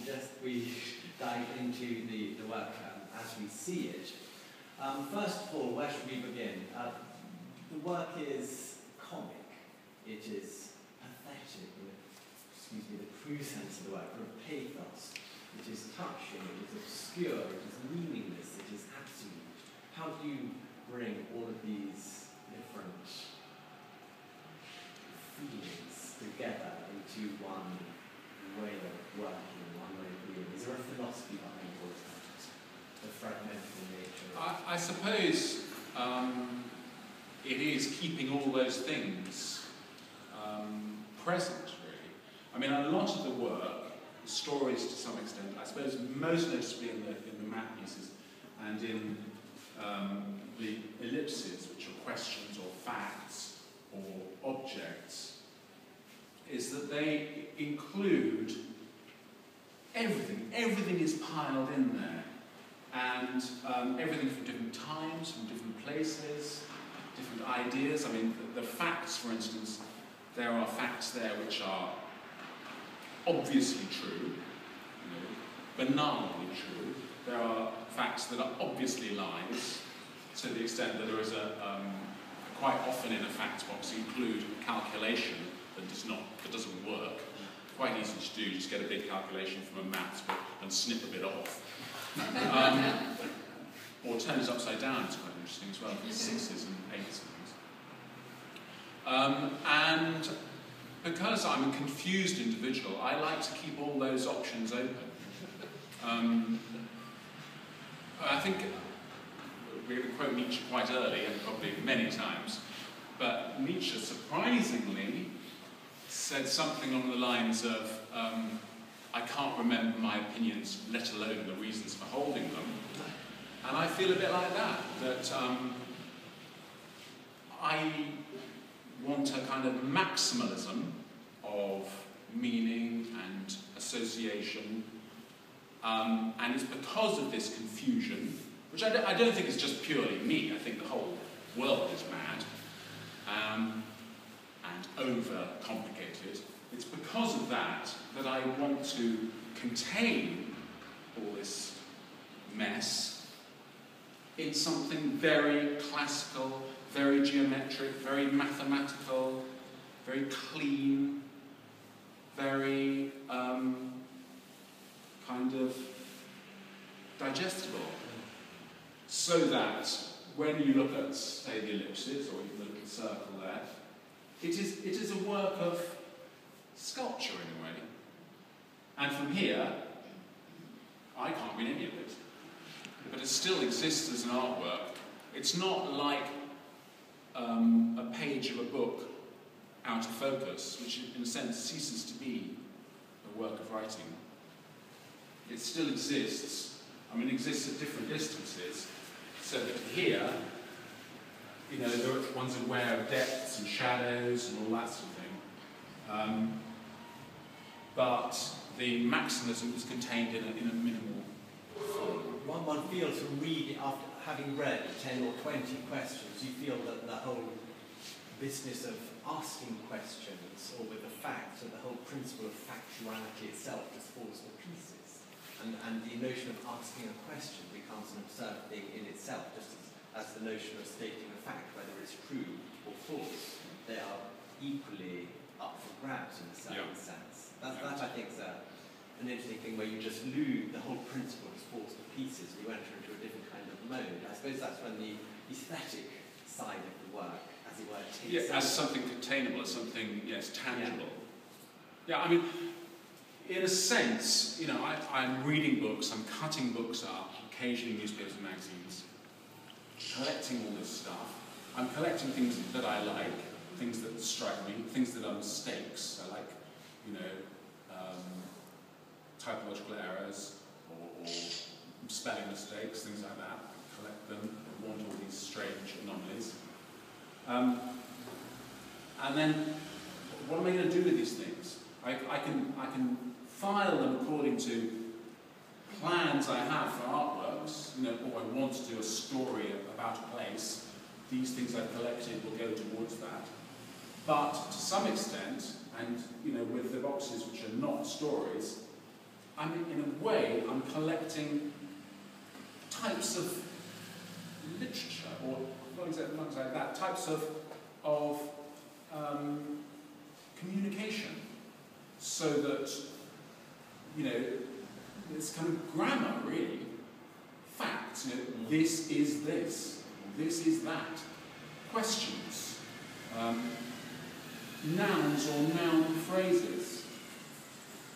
suggest we dive into the work as we see it. First of all, where should we begin? The work is comic. It is pathetic, the true sense of the work, of pathos. It is touching, it is obscure, it is meaningless, it is absolute. How do you bring all of these different feelings together into one way of working, one way of being? Is there a philosophy behind all of that? The fragmental nature? I suppose it is keeping all those things present, really. I mean, a lot of the work, stories to some extent, I suppose most noticeably in the map pieces and in the ellipses, which are questions or facts or objects, is that they include everything. Everything is piled in there. And everything from different times, from different places, different ideas. I mean, the facts, for instance, there are facts there which are obviously true, banally true. There are facts that are obviously lies, to the extent that there is quite often in a facts box include a calculation that doesn't work. Quite easy to do, you just get a big calculation from a maths book and snip a bit off. Or turn it upside down, it's quite interesting as well, sixes and eights and things. And because I'm a confused individual, I like to keep all those options open. I think we're going to quote Nietzsche quite early, and probably many times, but Nietzsche surprisingly said something along the lines of, I can't remember my opinions, let alone the reasons for holding them. And I feel a bit like that I want a kind of maximalism of meaning and association, and it's because of this confusion, which I don't think is just purely me, I think the whole world is mad and over-complicated. It's because of that I want to contain all this mess in something very classical, very geometric, very mathematical, very clean, very kind of digestible. So that when you look at, say, the ellipses, or even the little circle there, it is a work of sculpture in a way. And from here, I can't read any of it. But it still exists as an artwork. It's not like a page of a book out of focus, which in a sense ceases to be a work of writing. It still exists. I mean, it exists at different distances. So that here, one's aware of depths and shadows and all that sort of thing. But the maximism is contained in a minimal form. One feels from reading, after having read 10 or 20 questions, you feel that the whole business of asking questions, or with the facts, or the whole principle of factuality itself just falls to pieces. And the notion of asking a question becomes an absurd thing in itself, just as the notion of stating a fact, whether it's true or false. They are equally up for grabs in a certain sense. That I think is an interesting thing where you just lose, the whole principle just falls to pieces, and you enter into a different kind of mode. I suppose that's when the aesthetic side of the work, as it were, takes as something containable, as something, tangible. Yeah, I mean, in a sense, I'm reading books, I'm cutting books up, occasionally newspapers and magazines, collecting all this stuff. I'm collecting things that I like, things that strike me, things that are mistakes. I like, typological errors or spelling mistakes, things like that. I collect them, I want all these strange anomalies. And then, what am I going to do with these things? I can file them according to plans I have for artworks. Or I want to do a story about a place. These things I've collected will go towards that. But to some extent, and with the boxes which are not stories, in a way, I'm collecting types of literature, or not exactly like that, types of communication, so that, you know, it's kind of grammar, really. Facts, you know, this is this, this is that. Questions, nouns or noun phrases.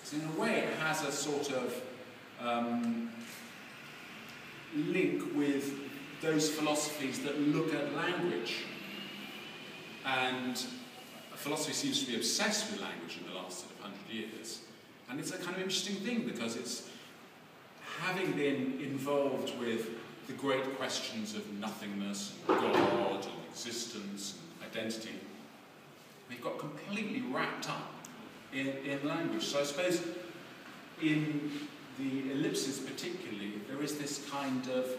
So in a way it has a sort of link with those philosophies that look at language. And philosophy seems to be obsessed with language in the last sort of 100 years. And it's a kind of interesting thing, because it's having been involved with the great questions of nothingness, and God, and existence, and identity, we've got completely wrapped up in language. So I suppose in the ellipses particularly, there is this kind of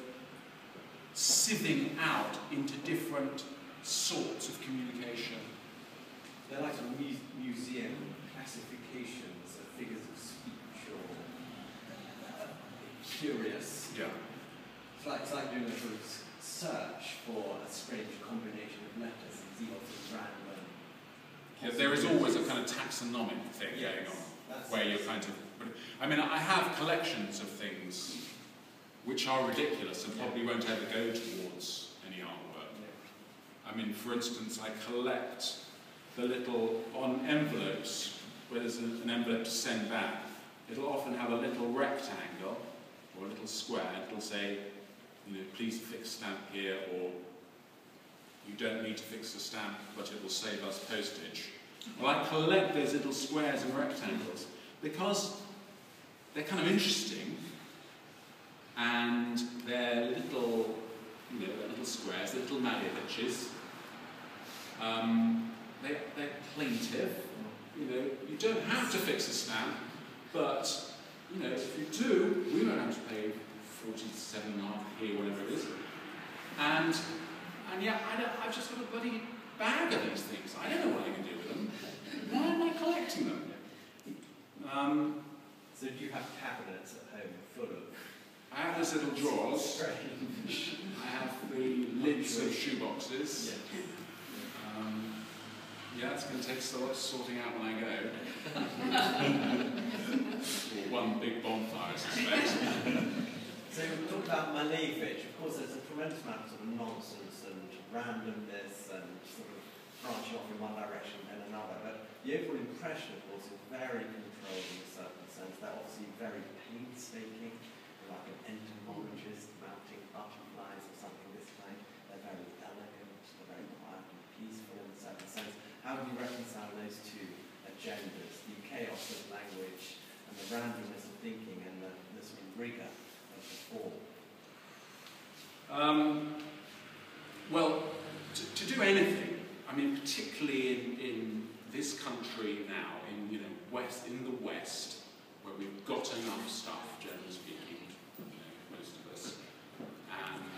sieving out into different sorts of communication. They're like a museum classifications of figures of speech or curious. Yeah. It's like doing a sort of search for a strange combination of letters and see lots of random. Yeah, there is always a kind of taxonomic thing going on, where you're kind of. I mean, I have collections of things which are ridiculous and probably won't ever go towards any artwork. I mean, for instance, I collect the little, on envelopes, where there's an envelope to send back, it'll often have a little rectangle or a little square, and it'll say, you know, please fix stamp here, or you don't need to fix the stamp, but it will save us postage. Well, I collect those little squares and rectangles because they're kind of interesting, and they're little, you know, they're little squares, they're little Malevitches. They're plaintive. You know, you don't have to fix a stamp, but you know, if you do, we don't have to pay 47.5 here, whatever it is. And yeah, I've just got a bloody bag of these things. I don't know what I can do with them. Why am I collecting them? So do you have cabinets at home full of? I have these little drawers. Strange. I have the lids of shoeboxes. Yeah. Yeah, it's going to take so much sorting out when I go. Or one big bonfire, I suspect. So we talked about Malevich. Of course, there's a tremendous amount of, sort of nonsense and randomness and sort of branching off in one direction and another. But the overall impression, of course, is very controlled in a certain sense. They're obviously very painstaking, like an entomologist mounting butterflies or something of this kind. They're very elegant, they're very quiet and peaceful in a certain sense. How do you reconcile those two agendas, the chaos of language and the randomness of thinking and the sort of rigour of the form? Well, to do anything, I mean, particularly in this country now, in in the West, where we've got enough stuff, generally speaking, most of us, and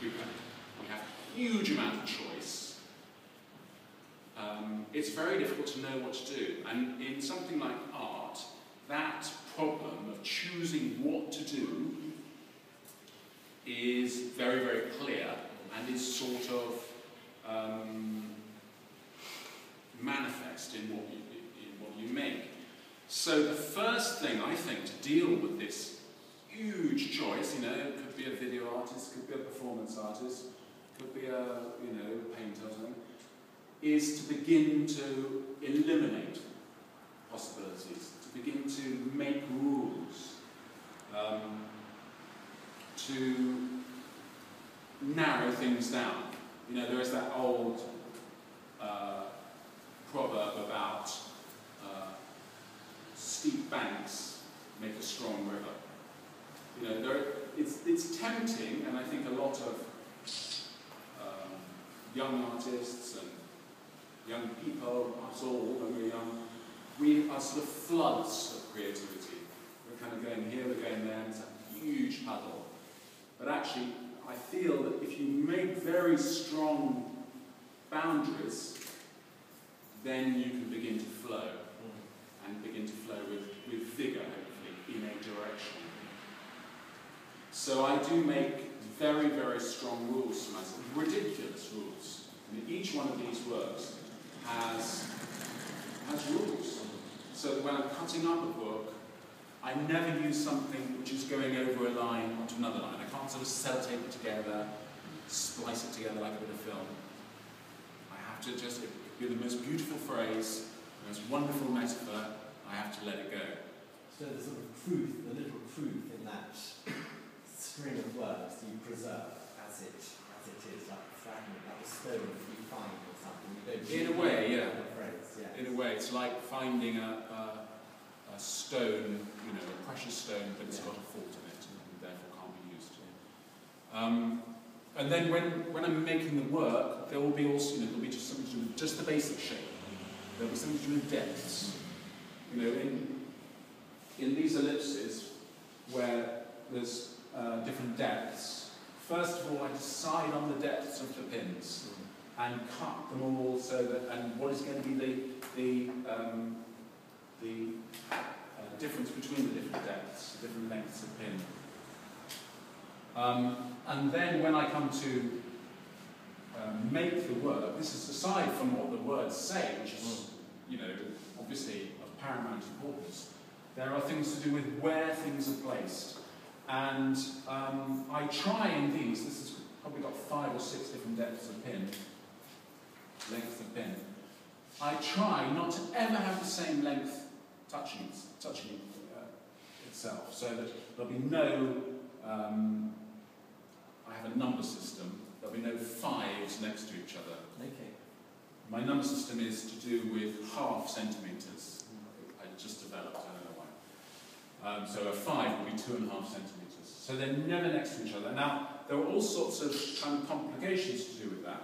we have a huge amount of choice. It's very difficult to know what to do, and in something like art, that problem of choosing what to do is very, very clear, and is sort of manifest in what you make. So the first thing, I think, to deal with this huge choice, it could be a video artist, could be a performance artist, could be a painter or something, is to begin to eliminate possibilities, to begin to make rules, to narrow things down. There is that old proverb about steep banks make a strong river. It's tempting, and I think a lot of young artists and young people, us all, when we're young, we are sort of floods of creativity. We're kind of going here, we're going there, and it's a huge puddle. But actually, I feel that if you make very strong boundaries, then you can begin to flow, and begin to flow with So I do make very, very strong rules for myself, ridiculous rules. I mean, each one of these works has rules. So that when I'm cutting up a book, I never use something which is going over a line onto another line. I can't sort of sellotape it together, splice it together like a bit of film. I have to just, it could be the most beautiful phrase, the most wonderful metaphor, I have to let it go. So the sort of truth, the little truth in that string of words you preserve as it is, like a fragment, like a stone that you find or something. You don't in a way, yeah. Phrase, yes. In a way, it's like finding a stone, you know, a precious stone, but it's got a fault in it, and therefore can't be used. And then when I'm making the work, there will be also, you know, there'll be just something to do with just the basic shape. There'll be something to do with depths. You know, in these ellipses, where there's different depths, first of all, I decide on the depths of the pins and cut them all so that, and what is going to be the difference between the different depths, different lengths of pin. And then when I come to make the work, this is aside from what the words say, which is, you know, obviously of paramount importance, there are things to do with where things are placed. And I try in these, this has probably got 5 or 6 different depths of pin, lengths of pin. I try not to ever have the same length touching itself, so that there'll be no, I have a number system, there'll be no 5s next to each other. Okay. My number system is to do with half centimetres. I just developed, I don't know why. So a 5 would be 2.5 centimetres. So they're never next to each other. Now, there are all sorts of kind of complications to do with that.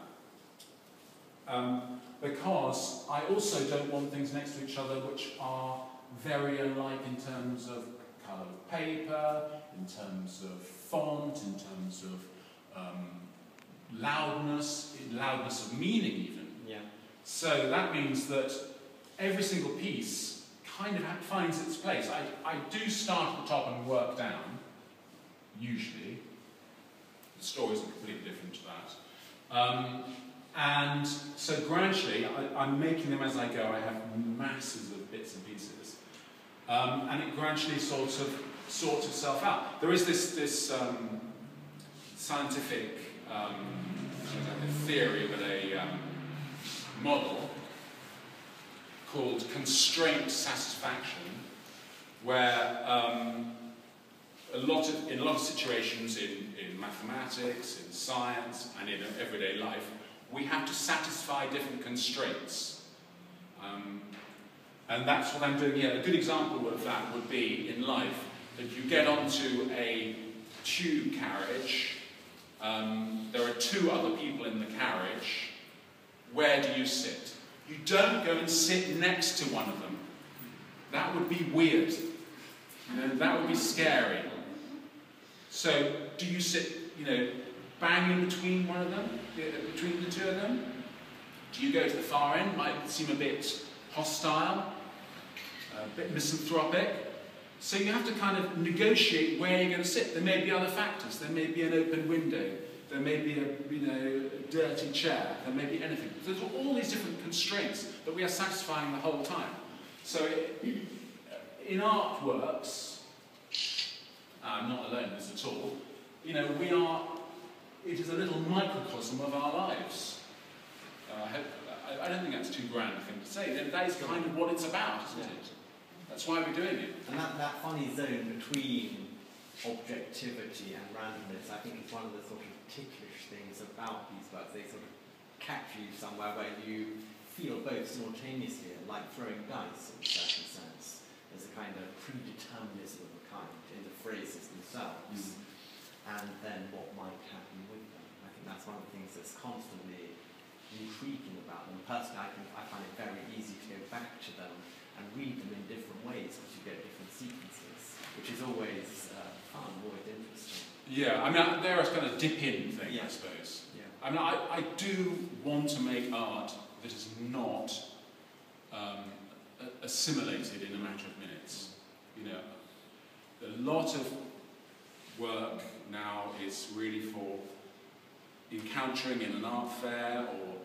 Because I also don't want things next to each other which are very alike in terms of colour of paper, in terms of font, in terms of loudness of meaning even. Yeah. So that means that every single piece kind of finds its place. I do start at the top and work down, usually. The stories are completely different to that. And so gradually, I'm making them as I go. I have masses of bits and pieces. And it gradually sort of sorts itself out. There is this scientific theory, but a model called constraint satisfaction, where in a lot of situations in mathematics, in science, and in everyday life, we have to satisfy different constraints. And that's what I'm doing here. A good example of that would be in life, that you get onto a tube carriage, there are 2 other people in the carriage, where do you sit? You don't go and sit next to one of them. That would be weird. You know, that would be scary. So, do you sit, you know, bang in between one of them, between the 2 of them? Do you go to the far end? Might seem a bit hostile, a bit misanthropic. So you have to kind of negotiate where you're going to sit. There may be other factors. There may be an open window. There may be a dirty chair. There may be anything. There's all these different constraints that we are satisfying the whole time. So in artworks, I'm not alone in this at all, you know, it is a little microcosm of our lives. I don't think that's too grand a thing to say. That is kind of what it's about, isn't it? That's why we're doing it. And that funny zone between objectivity and randomness, I think, is one of the sort of ticklish things about these works. They sort of catch you somewhere where you feel both simultaneously, like throwing dice in a certain sense. There's a kind of predeterminism of a kind in the phrases themselves, and then what might happen with them. I think that's one of the things that's constantly intriguing about them. Personally, I find it very easy to go back to them and read them in different ways because you get different sequences, which is always fun, always interesting. Yeah, I mean, they're a kind of dip-in thing, I suppose. Yeah. I mean, I do want to make art that is not assimilated in a matter of minutes. You know, a lot of work now is really for encountering in an art fair or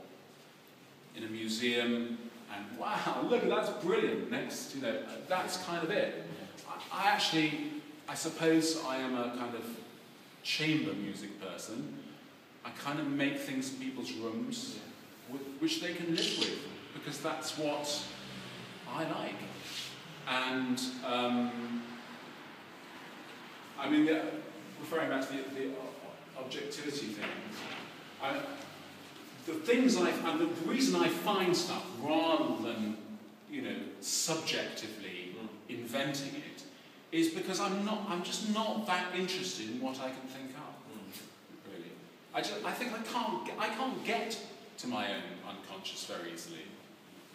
in a museum, and wow, look, that's brilliant. Next, that's kind of it. I suppose I am a kind of chamber music person. I kind of make things in people's rooms which they can live with, because that's what I like. And referring back to the objectivity thing, the reason I find stuff rather than subjectively inventing it is because I'm just not that interested in what I can think up. Really, I think I can't get to my own unconscious very easily.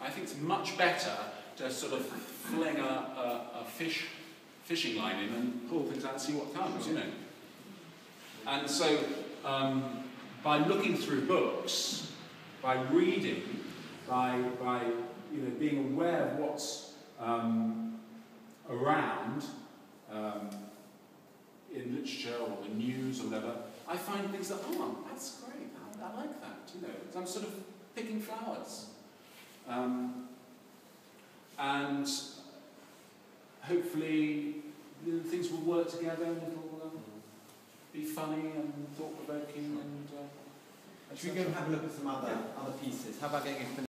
I think it's much better to sort of fling a fishing line in and pull things out and see what comes, And so, by looking through books, by reading, by being aware of what's around in literature or the news or whatever, I find things that, that's great, I like that, So I'm sort of picking flowers. And hopefully things will work together and it'll be funny and thought-provoking and... Should we go and have a look at some other pieces? How about getting